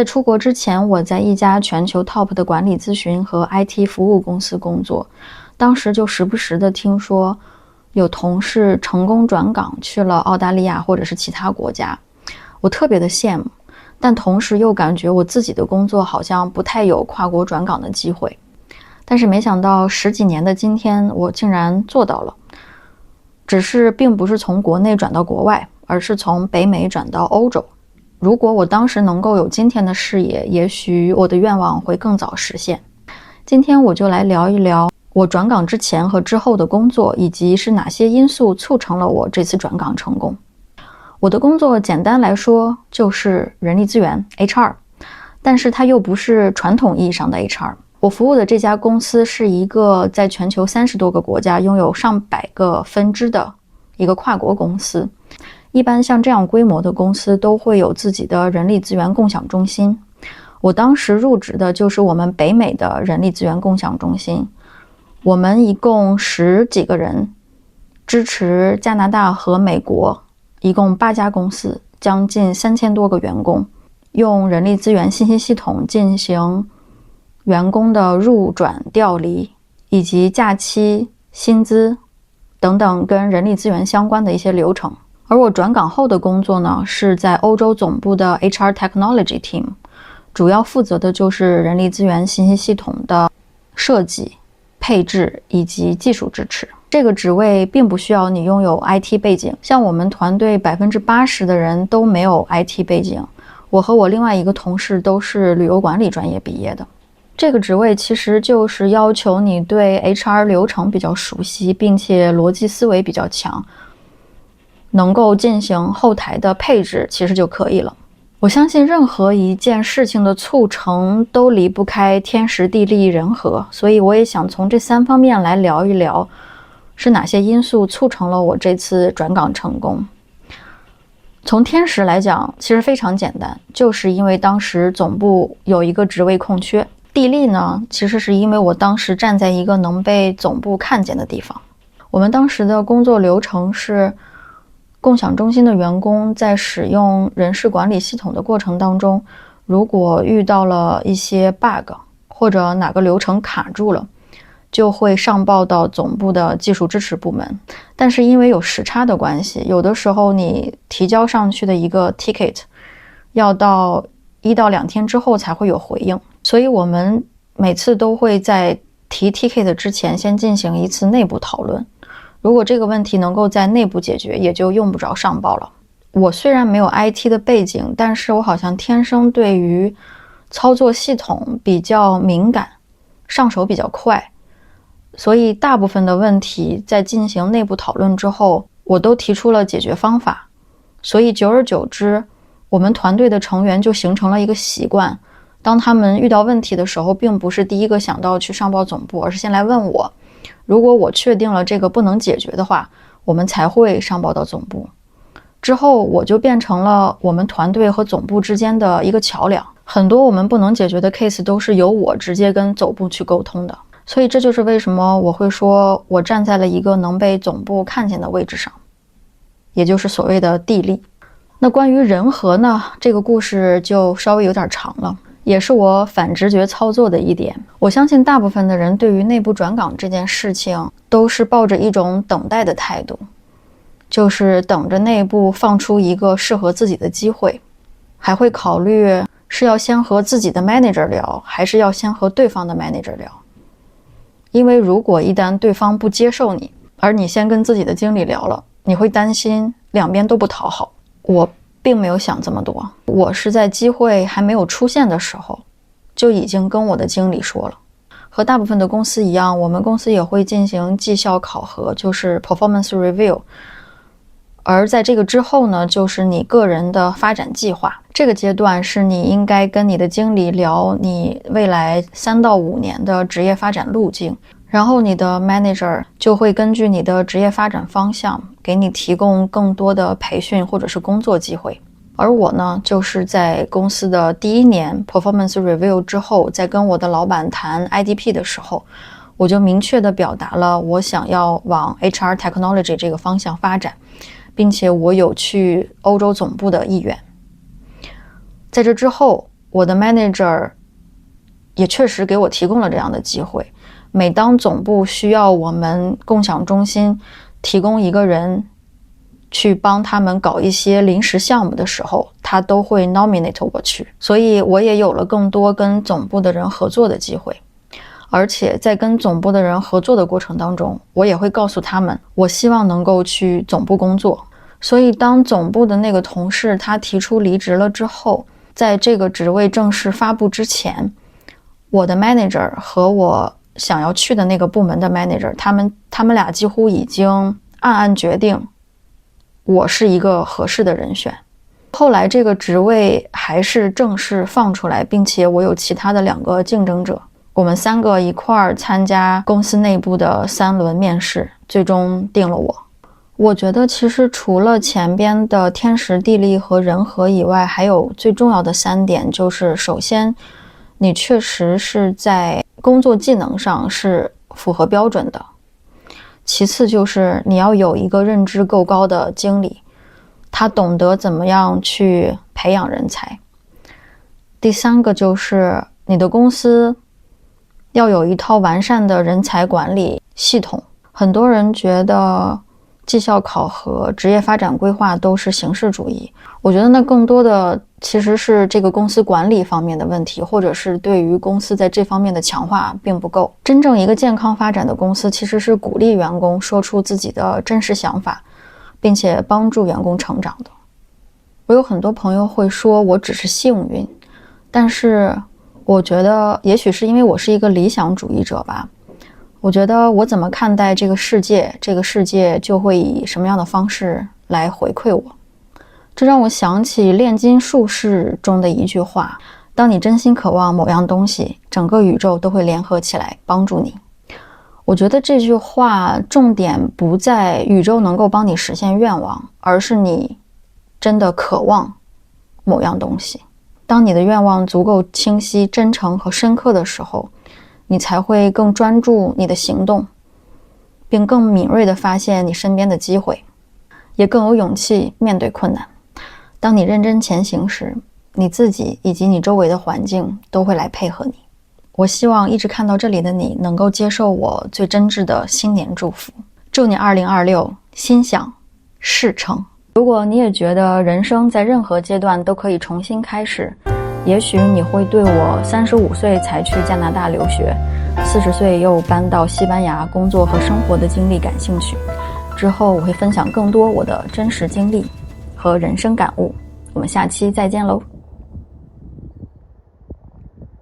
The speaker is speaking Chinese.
在出国之前，我在一家全球 top 的管理咨询和 IT 服务公司工作，当时就时不时的听说有同事成功转岗去了澳大利亚或者是其他国家，我特别的羡慕，但同时又感觉我自己的工作好像不太有跨国转岗的机会。但是没想到10几年的今天，我竟然做到了，只是并不是从国内转到国外，而是从北美转到欧洲。如果我当时能够有今天的视野，也许我的愿望会更早实现。今天我就来聊一聊我转岗之前和之后的工作，以及是哪些因素促成了我这次转岗成功。我的工作简单来说就是人力资源 HR， 但是它又不是传统意义上的 HR。我服务的这家公司是一个在全球30多个国家拥有上百个分支的一个跨国公司。一般像这样规模的公司都会有自己的人力资源共享中心。我当时入职的就是我们北美的人力资源共享中心，我们一共10几个人，支持加拿大和美国一共8家公司，将近3000多个员工，用人力资源信息系统进行员工的入转调离，以及假期、薪资等等跟人力资源相关的一些流程。而我转岗后的工作呢，是在欧洲总部的 HR Technology Team， 主要负责的就是人力资源信息系统的设计、配置以及技术支持。这个职位并不需要你拥有 IT 背景，像我们团队80%的人都没有 IT 背景，我和我另外一个同事都是旅游管理专业毕业的。这个职位其实就是要求你对 HR 流程比较熟悉，并且逻辑思维比较强，能够进行后台的配置其实就可以了。我相信任何一件事情的促成都离不开天时地利人和，所以我也想从这3方面来聊一聊是哪些因素促成了我这次转岗成功。从天时来讲，其实非常简单，就是因为当时总部有一个职位空缺。地利呢，其实是因为我当时站在一个能被总部看见的地方。我们当时的工作流程是，共享中心的员工在使用人事管理系统的过程当中，如果遇到了一些 bug 或者哪个流程卡住了，就会上报到总部的技术支持部门。但是因为有时差的关系，有的时候你提交上去的一个 ticket 要到1到2天之后才会有回应，所以我们每次都会在提 ticket 之前先进行一次内部讨论。如果这个问题能够在内部解决，也就用不着上报了。我虽然没有 IT 的背景，但是我好像天生对于操作系统比较敏感，上手比较快，所以大部分的问题在进行内部讨论之后，我都提出了解决方法。所以久而久之，我们团队的成员就形成了一个习惯，当他们遇到问题的时候，并不是第一个想到去上报总部，而是先来问我。如果我确定了这个不能解决的话，我们才会上报到总部。之后我就变成了我们团队和总部之间的一个桥梁，很多我们不能解决的 case 都是由我直接跟总部去沟通的。所以这就是为什么我会说我站在了一个能被总部看见的位置上，也就是所谓的地利。那关于人和呢，这个故事就稍微有点长了，也是我反直觉操作的一点。我相信大部分的人对于内部转岗这件事情都是抱着一种等待的态度，就是等着内部放出一个适合自己的机会，还会考虑是要先和自己的 manager 聊，还是要先和对方的 manager 聊。因为如果一旦对方不接受你，而你先跟自己的经理聊了，你会担心两边都不讨好。我并没有想这么多，我是在机会还没有出现的时候就已经跟我的经理说了。和大部分的公司一样，我们公司也会进行绩效考核，就是 performance review。而在这个之后呢，就是你个人的发展计划。这个阶段是你应该跟你的经理聊你未来3到5年的职业发展路径，然后你的 manager 就会根据你的职业发展方向给你提供更多的培训或者是工作机会。而我呢，就是在公司的第1年 performance review 之后，在跟我的老板谈 IDP 的时候，我就明确地表达了我想要往 HR technology 这个方向发展，并且我有去欧洲总部的意愿。在这之后，我的 manager 也确实给我提供了这样的机会。每当总部需要我们共享中心提供一个人去帮他们搞一些临时项目的时候，他都会 nominate 我去，所以我也有了更多跟总部的人合作的机会。而且在跟总部的人合作的过程当中，我也会告诉他们，我希望能够去总部工作。所以当总部的那个同事他提出离职了之后，在这个职位正式发布之前，我的 manager 和我想要去的那个部门的 manager， 他们俩几乎已经暗暗决定我是一个合适的人选。后来这个职位还是正式放出来，并且我有其他的2个竞争者，我们3个一块儿参加公司内部的3轮面试，最终定了我。我觉得其实除了前边的天时地利和人和以外，还有最重要的3点，就是首先你确实是在工作技能上是符合标准的，其次就是你要有一个认知够高的经理，他懂得怎么样去培养人才。第3个就是你的公司要有一套完善的人才管理系统。很多人觉得绩效考核、职业发展规划都是形式主义，我觉得那更多的其实是这个公司管理方面的问题，或者是对于公司在这方面的强化并不够。真正一个健康发展的公司其实是鼓励员工说出自己的真实想法，并且帮助员工成长的。我有很多朋友会说我只是幸运，但是我觉得也许是因为我是一个理想主义者吧。我觉得我怎么看待这个世界，这个世界就会以什么样的方式来回馈我。这让我想起炼金术士中的一句话，当你真心渴望某样东西，整个宇宙都会联合起来帮助你。我觉得这句话重点不在宇宙能够帮你实现愿望，而是你真的渴望某样东西。当你的愿望足够清晰、真诚和深刻的时候，你才会更专注你的行动，并更敏锐地发现你身边的机会，也更有勇气面对困难。当你认真前行时，你自己以及你周围的环境都会来配合你。我希望一直看到这里的你能够接受我最真挚的新年祝福，祝你2026心想事成。如果你也觉得人生在任何阶段都可以重新开始，也许你会对我35岁才去加拿大留学，40岁又搬到西班牙工作和生活的经历感兴趣。之后我会分享更多我的真实经历和人生感悟。我们下期再见喽。